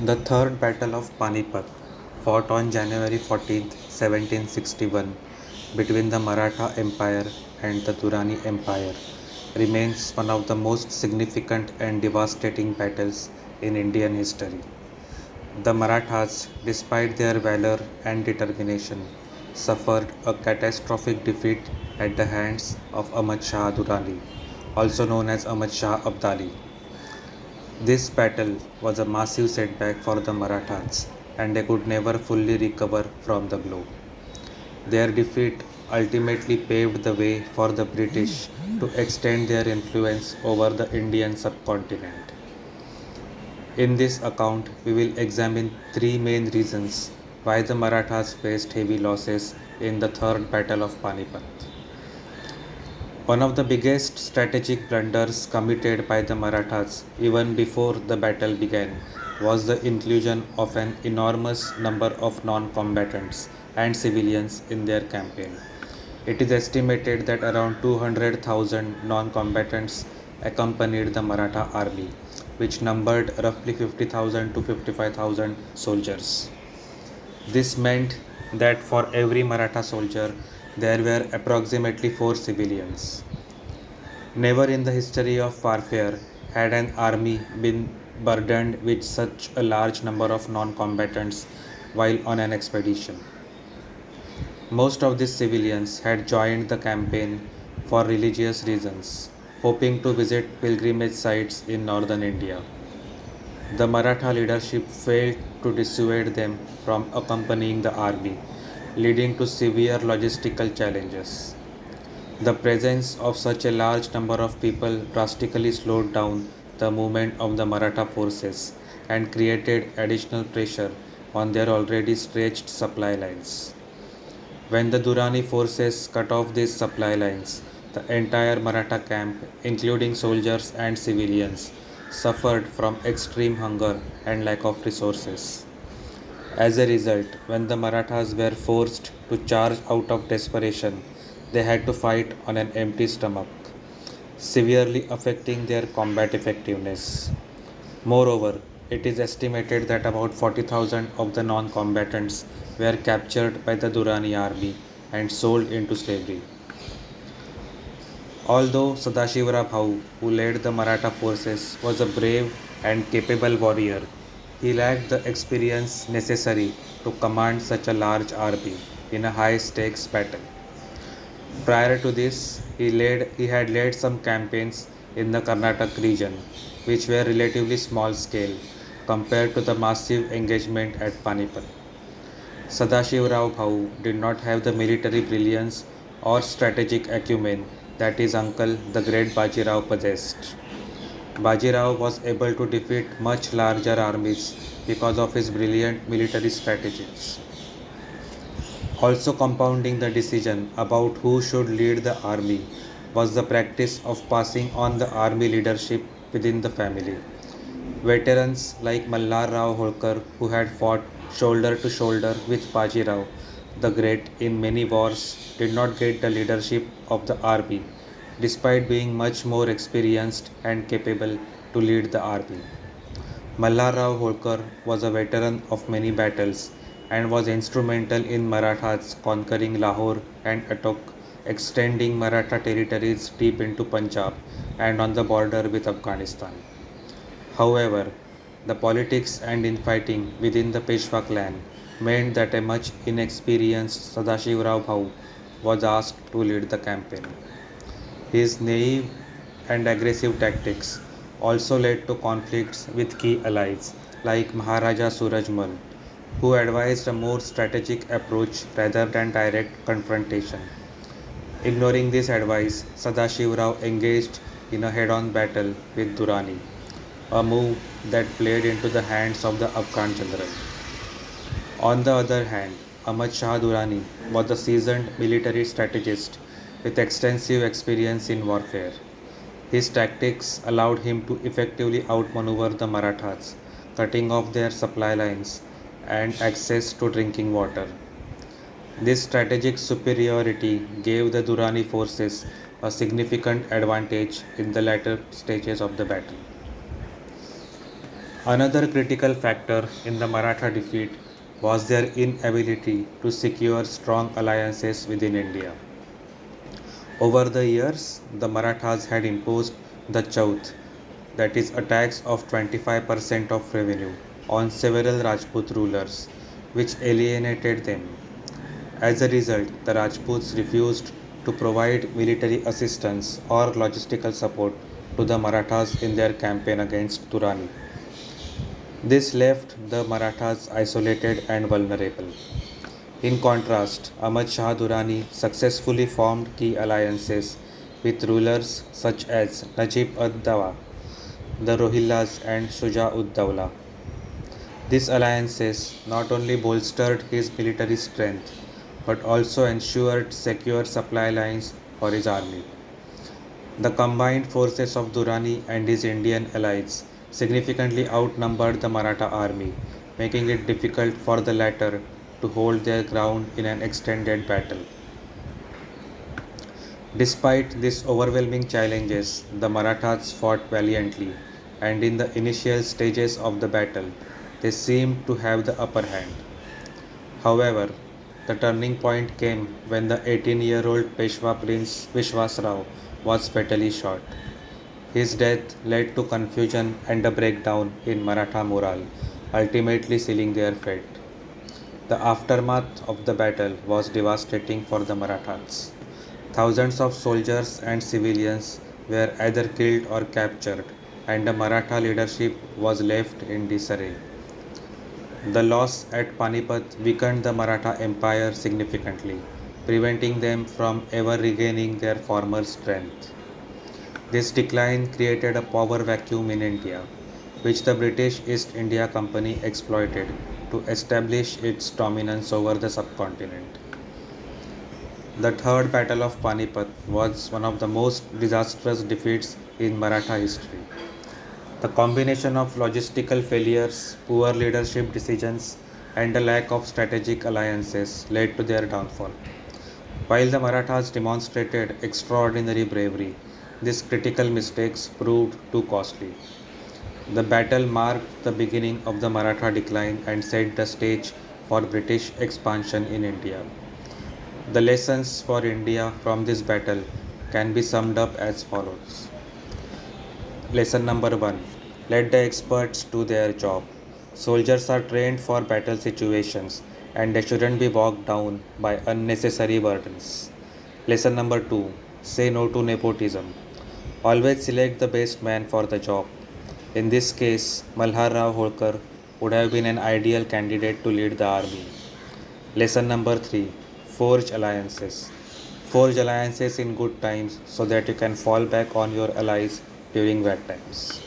The Third Battle of Panipat, fought on January 14th, 1761, between the Maratha Empire and the Durrani Empire, remains one of the most significant and devastating battles in Indian history. The Marathas, despite their valor and determination, suffered a catastrophic defeat at the hands of Ahmad Shah Durrani, also known as Ahmad Shah Abdali. This battle was a massive setback for the Marathas, and they could never fully recover from the blow. Their defeat ultimately paved the way for the British to extend their influence over the Indian subcontinent. In this account, we will examine three main reasons why the Marathas faced heavy losses in the Third Battle of Panipat. One of the biggest strategic blunders committed by the Marathas even before the battle began was the inclusion of an enormous number of non combatants and civilians in their campaign. It is estimated that around 200,000 non combatants accompanied the Maratha army, which numbered roughly 50,000 to 55,000 soldiers. This meant that for every Maratha soldier, there were approximately 4 civilians. Never in the history of warfare had an army been burdened with such a large number of non combatants while on an expedition. Most of these civilians had joined the campaign for religious reasons, hoping to visit pilgrimage sites in northern India. The Maratha leadership failed to dissuade them from accompanying the army, leading to severe logistical challenges. The presence of such a large number of people drastically slowed down the movement of the Maratha forces and created additional pressure on their already stretched supply lines. When the Durrani forces cut off these supply lines, the entire Maratha camp, including soldiers and civilians, suffered from extreme hunger and lack of resources. As a result, when the Marathas were forced to charge out of desperation, they had to fight on an empty stomach, severely affecting their combat effectiveness. Moreover, it is estimated that about 40,000 of the non combatants were captured by the Durrani army and sold into slavery. Although Sadashivrao Bhau, who led the Maratha forces, was a brave and capable warrior, he lacked the experience necessary to command such a large army in a high stakes battle. Prior to this, he had led some campaigns in the Karnataka region, which were relatively small scale compared to the massive engagement at Panipat. Sadashivrao Bhau did not have the military brilliance or strategic acumen that his uncle, the great Bajirao, possessed. Bajirao was able to defeat much larger armies because of his brilliant military strategies. Also compounding the decision about who should lead the army was the practice of passing on the army leadership within the family. Veterans like Mallar Rao Holkar, who had fought shoulder to shoulder with Baji Rao the Great in many wars, did not get the leadership of the army, despite being much more experienced and capable to lead the army. Mallar Rao Holkar was a veteran of many battles and was instrumental in Marathas conquering Lahore and Attock, extending Maratha territories deep into Punjab and on the border with Afghanistan. However, the politics and infighting within the Peshwa clan meant that a much inexperienced Sadashivrao Bhau was asked to lead the campaign. His naive and aggressive tactics also led to conflicts with key allies like Maharaja Surajmal, who advised a more strategic approach rather than direct confrontation. Ignoring this advice, Sadashivrao engaged in a head on battle with Durrani, a move that played into the hands of the Afghan general. On the other hand, Ahmad Shah Durrani was a seasoned military strategist with extensive experience in warfare. His tactics allowed him to effectively outmaneuver the Marathas, cutting off their supply lines and access to drinking water. This strategic superiority gave the Durrani forces a significant advantage in the latter stages of the battle. Another critical factor in the Maratha defeat was their inability to secure strong alliances within India. Over the years, the Marathas had imposed the Chauth, that is, a tax of 25% of revenue, on several Rajput rulers, which alienated them. As a result, the Rajputs refused to provide military assistance or logistical support to the Marathas in their campaign against Durrani. This left the Marathas isolated and vulnerable. In contrast, Ahmad Shah Durrani successfully formed key alliances with rulers such as Najib ud-Dawla, the Rohillas, and Shuja ud-Dawla. These alliances not only bolstered his military strength but also ensured secure supply lines for his army. The combined forces of Durrani and his Indian allies significantly outnumbered the Maratha army, making it difficult for the latter to hold their ground in an extended battle. Despite these overwhelming challenges, the Marathas fought valiantly, and in the initial stages of the battle, they seemed to have the upper hand. However, the turning point came when the 18-year-old Peshwa Prince Vishwasrao was fatally shot. His death led to confusion and a breakdown in Maratha morale, ultimately sealing their fate. The aftermath of the battle was devastating for the Marathas. Thousands of soldiers and civilians were either killed or captured, and the Maratha leadership was left in disarray. The loss at Panipat weakened the Maratha Empire significantly, preventing them from ever regaining their former strength. This decline created a power vacuum in India, which the British East India Company exploited to establish its dominance over the subcontinent. The Third Battle of Panipat was one of the most disastrous defeats in Maratha history. The combination of logistical failures, poor leadership decisions, and a lack of strategic alliances led to their downfall. While the Marathas demonstrated extraordinary bravery, these critical mistakes proved too costly. The battle marked the beginning of the Maratha decline and set the stage for British expansion in India. The lessons for India from this battle can be summed up as follows. Lesson number 1. Let the experts do their job. Soldiers are trained for battle situations and they shouldn't be bogged down by unnecessary burdens. Lesson number 2. Say no to nepotism. Always select the best man for the job. In this case, Malhar Rao Holkar would have been an ideal candidate to lead the army. Lesson number 3. Forge alliances. Forge alliances in good times so that you can fall back on your allies during bad times.